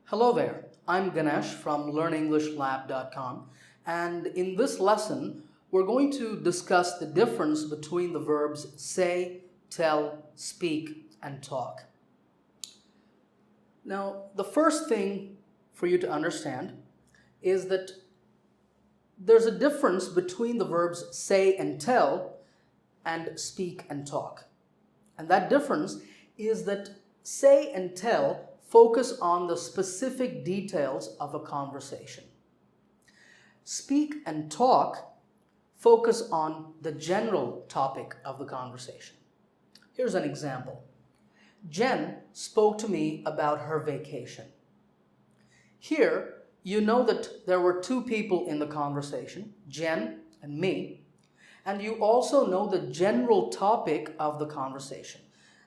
Hello there, I'm Ganesh from learnenglishlab.com, and in this lesson we're going to discuss the difference between the verbs say, tell, speak, and talk. Now, the first thing for you to understand is that there's a difference between the verbs say and tell and speak and talk. And that difference is that say and tell focus on the specific details of a conversation. Speak and talk focus on the general topic of the conversation. Here's an example. Jen spoke to me about her vacation. Here, you know that there were two people in the conversation, Jen and me, and you also know the general topic of the conversation.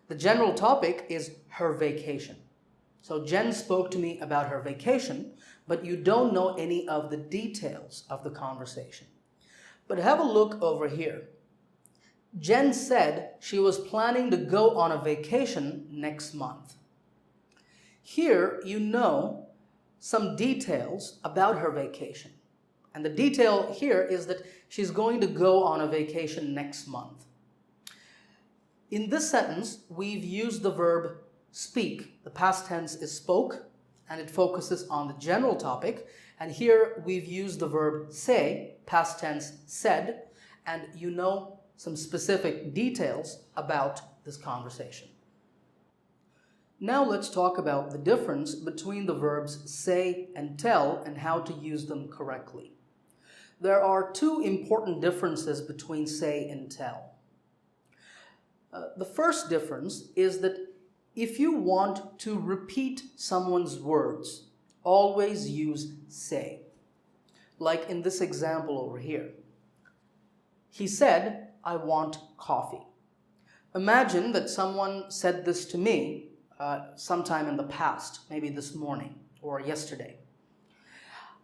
The general topic is her vacation. So Jen spoke to me about her vacation, but you don't know any of the details of the conversation. But have a look over here. Jen said she was planning to go on a vacation next month. Here you know some details about her vacation. And the detail here is that she's going to go on a vacation next month. In this sentence, we've used the verb speak. The past tense is spoke, and it focuses on the general topic. And here we've used the verb say, past tense said, and you know some specific details about this conversation. Now let's talk about the difference between the verbs say and tell and how to use them correctly. There are two important differences between say and tell. The first difference is that if you want to repeat someone's words, always use say. Like in this example over here. He said, "I want coffee." Imagine that someone said this to me sometime in the past, maybe this morning or yesterday.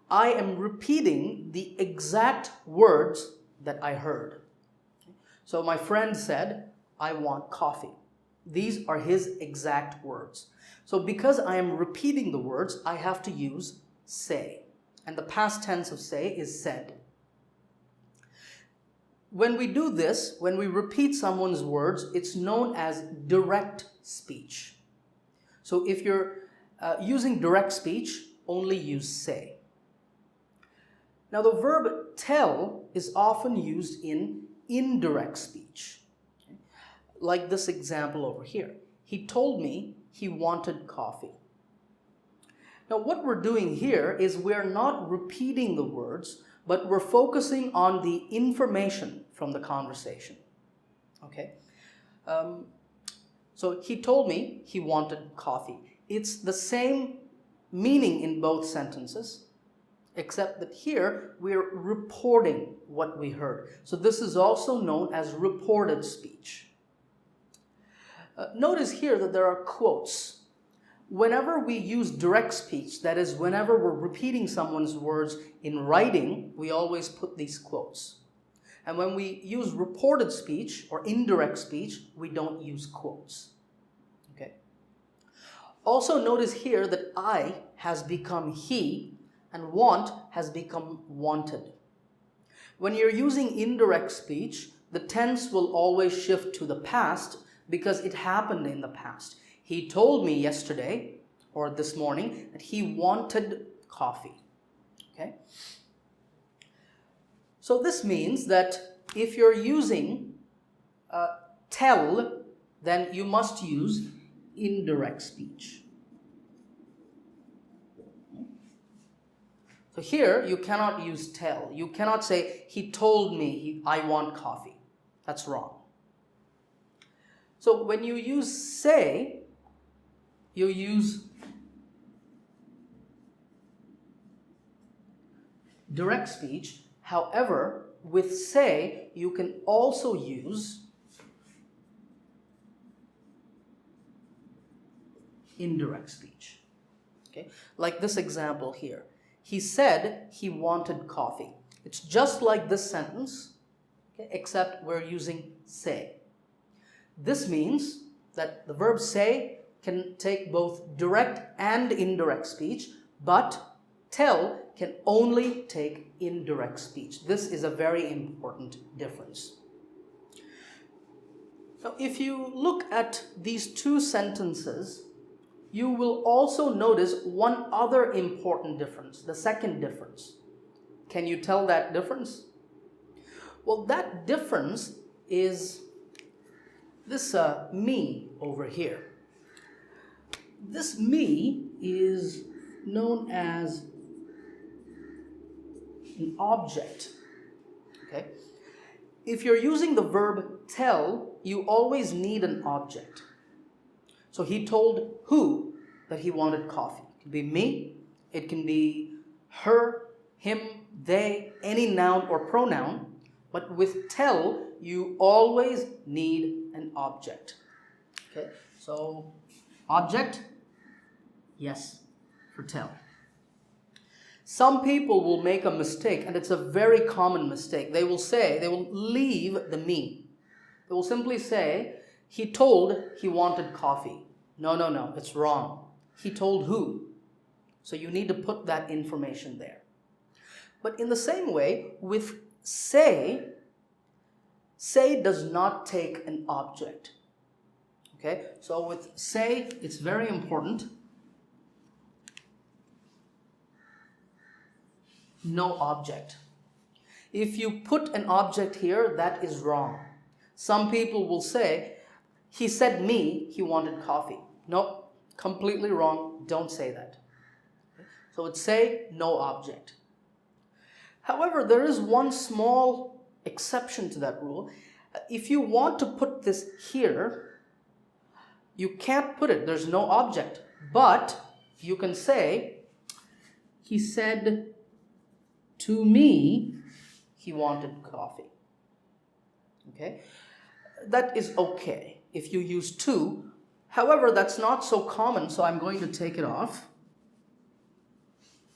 I am repeating the exact words that I heard. So my friend said, "I want coffee." These are his exact words. So because I am repeating the words, I have to use say. And the past tense of say is said. When we do this, when we repeat someone's words, it's known as direct speech. So if you're using direct speech, only use say. Now the verb tell is often used in indirect speech. Like this example over here. He told me he wanted coffee. Now what we're doing here is we're not repeating the words, but we're focusing on the information from the conversation. Okay? So he told me he wanted coffee. It's the same meaning in both sentences, except that here we're reporting what we heard. So this is also known as reported speech. Notice here that there are quotes. Whenever we use direct speech, that is, whenever we're repeating someone's words in writing, we always put these quotes. And when we use reported speech or indirect speech, we don't use quotes. Okay? Also notice here that I has become he and want has become wanted. When you're using indirect speech, the tense will always shift to the past because it happened in the past. He told me yesterday or this morning that he wanted coffee. Okay? So this means that if you're using tell, then you must use indirect speech. So here you cannot use tell. You cannot say, he told me I want coffee. That's wrong. So when you use say, you use direct speech. However, with say, you can also use indirect speech. Okay? Like this example here. He said he wanted coffee. It's just like this sentence, okay, except we're using say. This means that the verb say can take both direct and indirect speech, but tell can only take indirect speech. This is a very important difference. Now, if you look at these two sentences, you will also notice one other important difference, the second difference. Can you tell that difference? Well, that difference is this me over here. This me is known as an object. Okay? If you're using the verb tell, you always need an object. So he told who that he wanted coffee. It can be me, it can be her, him, they, any noun or pronoun. But with tell, you always need an object. Okay, so object, yes, for tell. Some people will make a mistake, and it's a very common mistake. They will leave the me. They will simply say, he told he wanted coffee. No, it's wrong. He told who? So you need to put that information there. But in the same way, with say does not take an object. Okay, so with say, it's very important. No object. If you put an object here, that is wrong. Some people will say, he said me, he wanted coffee. No, completely wrong. Don't say that. So it's say, no object. However, there is one small exception to that rule. If you want to put this here, you can't put it. There's no object. But you can say, he said to me, he wanted coffee. Okay? That is okay if you use to. However, that's not so common, so I'm going to take it off.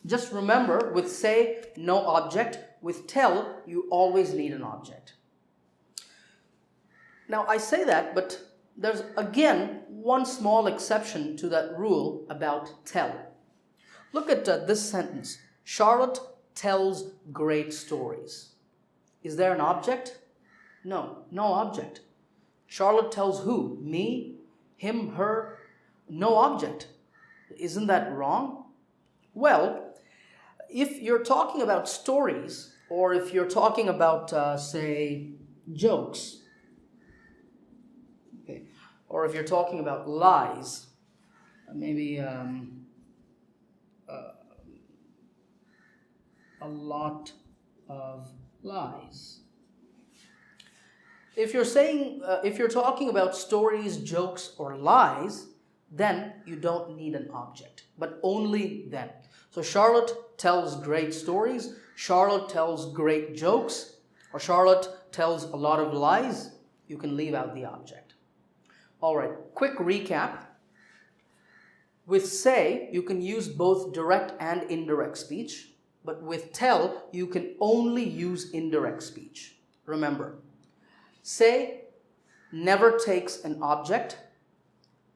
Just remember, with say, no object. With tell, you always need an object. Now, I say that, but there's again one small exception to that rule about tell. Look at this sentence. Charlotte tells great stories. Is there an object? No, no object. Charlotte tells who? Me, him, her? No object. Isn't that wrong? Well, if you're talking about stories, or if you're talking about, say, jokes, okay, or if you're talking about lies, maybe a lot of lies. If you're talking about stories, jokes, or lies, then you don't need an object, but only then. So Charlotte tells great stories, Charlotte tells great jokes, or Charlotte tells a lot of lies. You can leave out the object. All right, quick recap. With say, you can use both direct and indirect speech, but with tell, you can only use indirect speech. Remember, say never takes an object,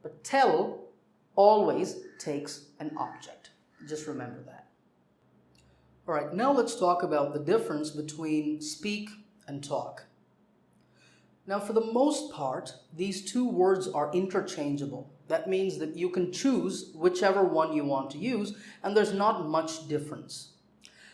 but tell always takes an object. Just remember that. All right, now let's talk about the difference between speak and talk. Now, for the most part, these two words are interchangeable. That means that you can choose whichever one you want to use, and there's not much difference.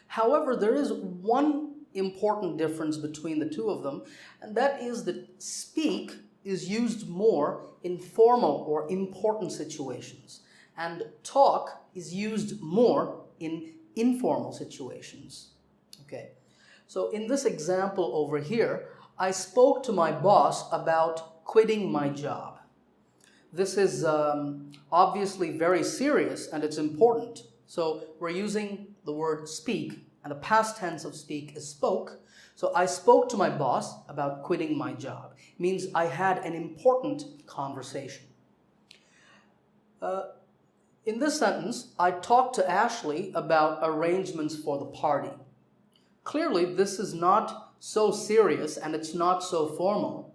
However, there is one important difference between the two of them, and that is that speak is used more in formal or important situations, and talk is used more in informal situations. Okay, so in this example over here, I spoke to my boss about quitting my job. This is obviously very serious and it's important. So we're using the word speak, and the past tense of speak is spoke. So I spoke to my boss about quitting my job. It means I had an important conversation. In this sentence, I talked to Ashley about arrangements for the party. Clearly, this is not so serious and it's not so formal.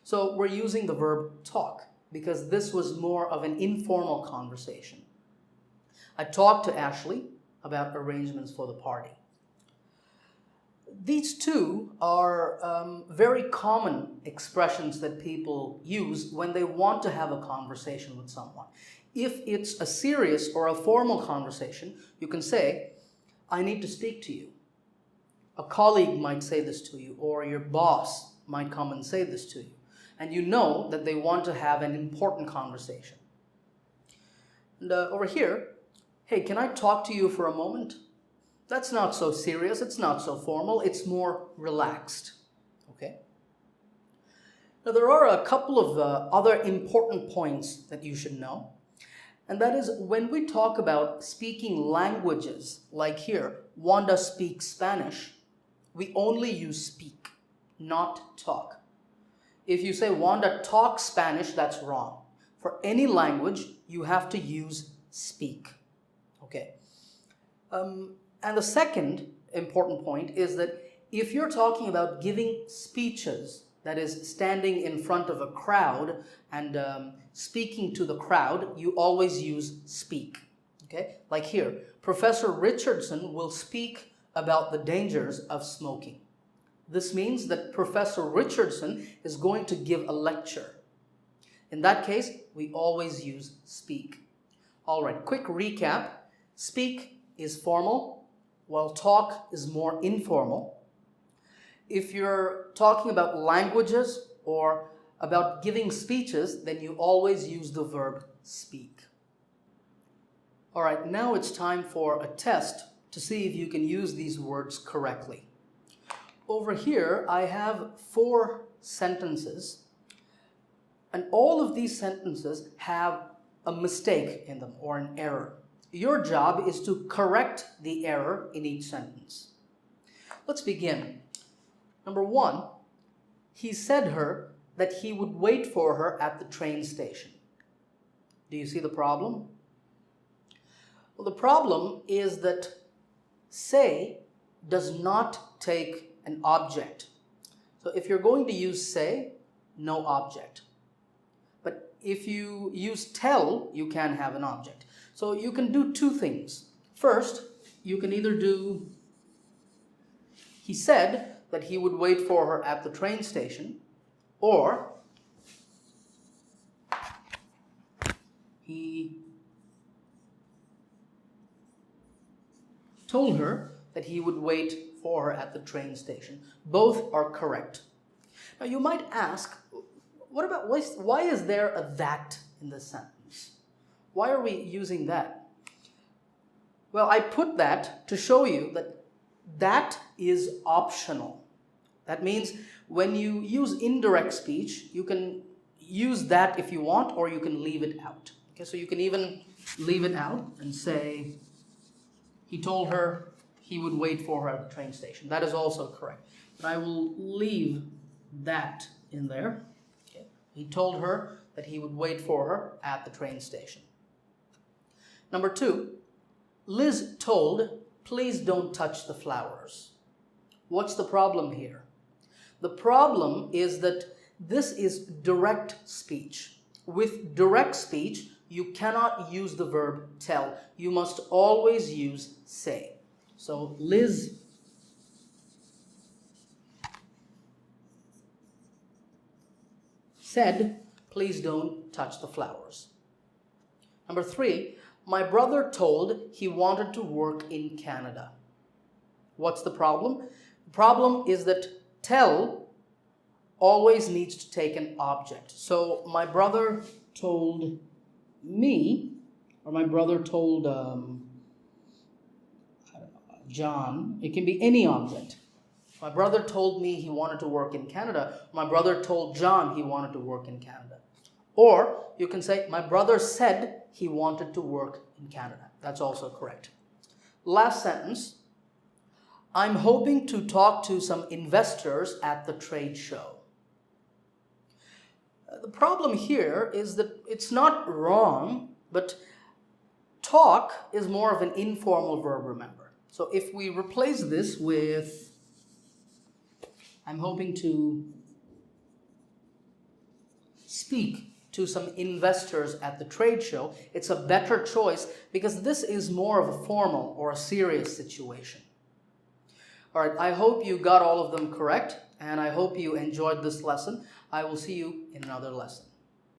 So we're using the verb talk. because this was more of an informal conversation. I talked to Ashley about arrangements for the party. These two are very common expressions that people use when they want to have a conversation with someone. If it's a serious or a formal conversation, you can say, I need to speak to you. A colleague might say this to you, or your boss might come and say this to you. And you know that they want to have an important conversation. And over here, hey, can I talk to you for a moment? That's not so serious, it's not so formal, it's more relaxed. Okay? Now there are a couple of other important points that you should know. And that is when we talk about speaking languages, like here, Wanda speaks Spanish, we only use speak, not talk. If you say Wanda talks Spanish, that's wrong. For any language, you have to use speak. Okay? And the second important point is that if you're talking about giving speeches, that is standing in front of a crowd and speaking to the crowd, you always use speak. Okay? Like here, Professor Richardson will speak about the dangers of smoking. This means that Professor Richardson is going to give a lecture. In that case, we always use speak. All right, quick recap. Speak is formal, while talk is more informal. If you're talking about languages or about giving speeches, then you always use the verb speak. All right, now it's time for a test to see if you can use these words correctly. Over here, I have 4 sentences, and all of these sentences have a mistake in them or an error. Your job is to correct the error in each sentence. Let's begin. Number 1, he said her that he would wait for her at the train station. Do you see the problem? Well, the problem is that say does not take an object. So if you're going to use say, no object. But if you use tell, you can have an object. So you can do 2 things. First, you can either do, he said that he would wait for her at the train station, or he told her that he would wait for her at the train station. Both are correct. Now you might ask, what about why is there a that in this sentence? Why are we using that? Well, I put that to show you that that is optional. That means when you use indirect speech, you can use that if you want, or you can leave it out. Okay, so you can even leave it out and say, he told her he would wait for her at the train station. That is also correct. But I will leave that in there. Okay. He told her that he would wait for her at the train station. Number 2, Liz told, please don't touch the flowers. What's the problem here? The problem is that this is direct speech. With direct speech, you cannot use the verb tell. You must always use say. So Liz said, please don't touch the flowers. Number 3, my brother told he wanted to work in Canada. What's the problem? The problem is that tell always needs to take an object. So my brother told me, or my brother told John, it can be any object. My brother told me he wanted to work in Canada. My brother told John he wanted to work in Canada. Or you can say, my brother said he wanted to work in Canada. That's also correct. Last sentence, I'm hoping to talk to some investors at the trade show. The problem here is that it's not wrong, but talk is more of an informal verb, remember. So if we replace this with, I'm hoping to speak to some investors at the trade show, it's a better choice because this is more of a formal or a serious situation. All right, I hope you got all of them correct, and I hope you enjoyed this lesson. I will see you in another lesson.